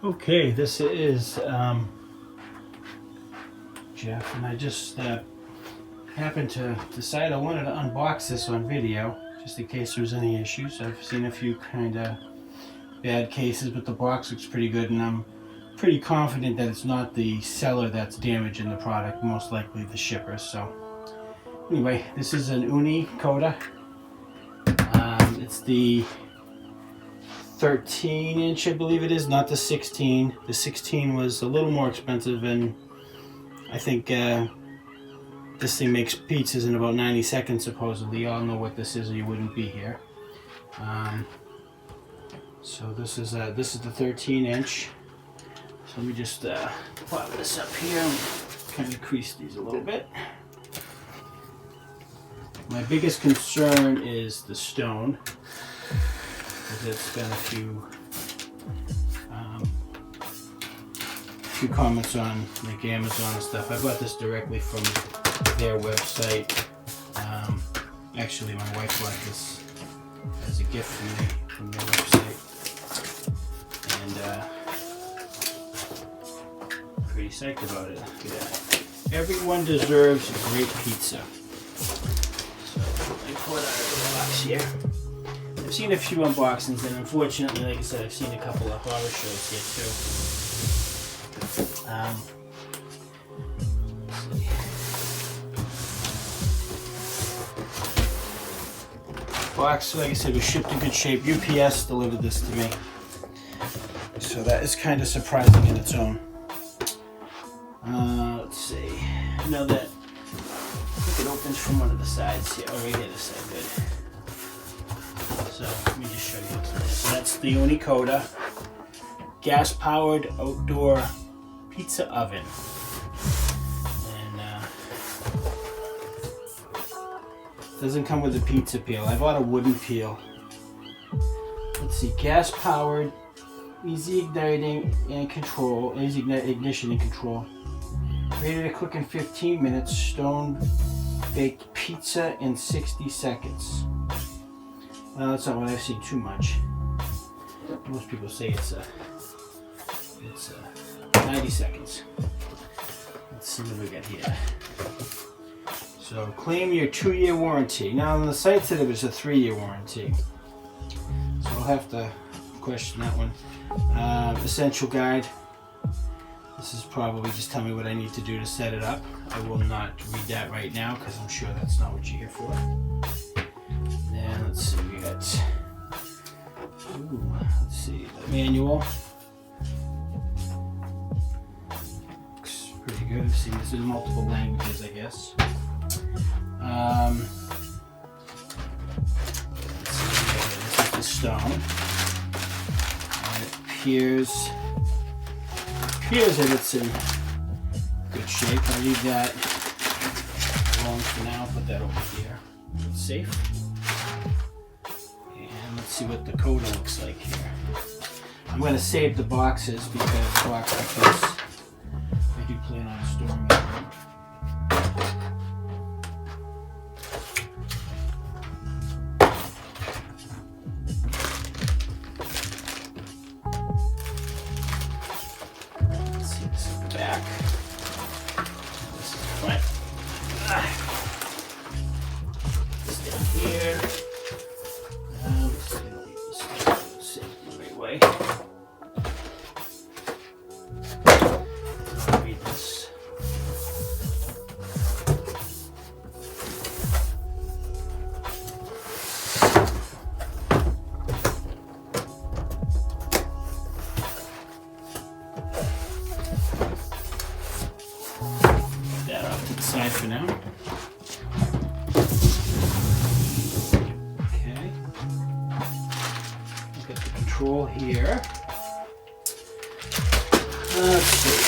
Okay, this is Jeff, and I just happened to decide I wanted to unbox this on video, just in case there's any issues. I've seen a few kind of bad cases, but the box looks pretty good, and I'm pretty confident that it's not the seller that's damaging the product, most likely the shipper. So anyway, this is an Ooni Koda. It's the 13-inch, I believe it is, not the 16. The 16 was a little more expensive, and I think this thing makes pizzas in about 90 seconds, supposedly. You all know what this is, or you wouldn't be here. So this is the 13-inch. So let me just pop this up here and kind of crease these a little bit. My biggest concern is the stone, because it's got a few comments on like Amazon and stuff. I bought this directly from their website. Actually, my wife bought this as a gift from their website, and pretty psyched about it. Look at that. Everyone deserves great pizza. So I pull it out of the box here. I've seen a few unboxings, and unfortunately, like I said, I've seen a couple of horror shows here too. Box, like I said, was shipped in good shape. UPS delivered this to me, so that is kind of surprising in its own. Let's see. Now that I think it opens from one of the sides here. Oh, right here, this side, good. So let me just show you what's in this. So that's the Ooni Koda gas-powered outdoor pizza oven, and doesn't come with a pizza peel. I bought a wooden peel. Let's see, gas-powered, easy igniting and control, easy ignition and control. Ready to cook in 15 minutes. Stone baked pizza in 60 seconds. Well, that's not what I've seen too much. Most people say it's 90 seconds. Let's see what we got here. So claim your 2-year warranty. Now on the site said it was a 3-year warranty, so I'll have to question that one. Essential guide. This is probably just tell me what I need to do to set it up. I will not read that right now, because I'm sure that's not what you're here for. And let's see, we got, let's see, the manual. Looks pretty good. I've seen this in multiple languages, I guess. Let's see, this is the stone. And it appears that it's in good shape. I'll leave that alone for now. Put that over here. It's safe. And let's see what the Koda looks like here. I'm going to save the boxes, because box like this, I do plan on storing it. Back. This is the front. This down here. Let's see, I'll leave this safe the right way. I'll read this. That off to the side for now. Okay. Look at the control here. Let's see.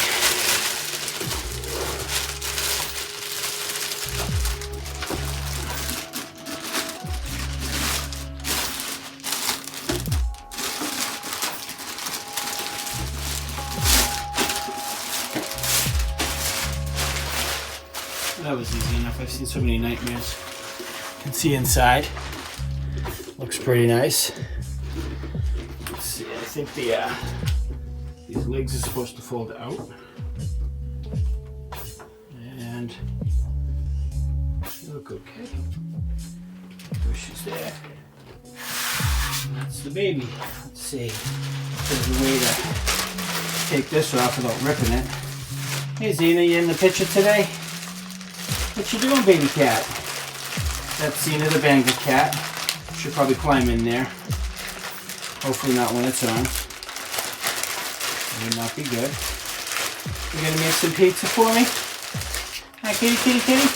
That was easy enough. I've seen so many nightmares. You can see inside. Looks pretty nice. Let's see, I think these legs are supposed to fold out. And they look okay. Bushes there. And that's the baby. Let's see if there's a way to take this off without ripping it. Hey Zena, you in the picture today? What you doing, baby cat? That's Zena the Bengal cat. Should probably climb in there. Hopefully not when it's on. It would not be good. You gonna make some pizza for me? Hi, kitty, kitty, kitty.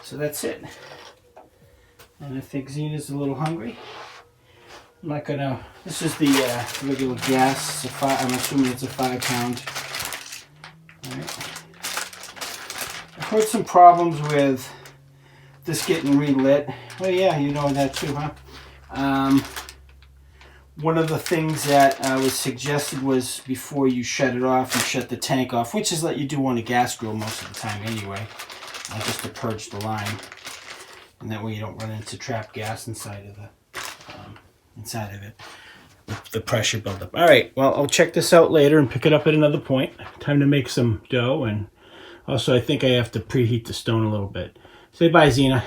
So that's it. And I think Zena's a little hungry. I'm not gonna, this is the regular gas. I'm assuming it's a 5-pound. Alright. I've heard some problems with this getting relit. Well, yeah, you know that too, huh? One of the things that was suggested was before you shut it off, you shut the tank off, which is what you do on a gas grill most of the time anyway. Just to purge the line, and that way you don't run into trapped gas inside of it, the pressure buildup. All right, well, I'll check this out later and pick it up at another point. Time to make some dough, and also I think I have to preheat the stone a little bit. Say bye, Zena.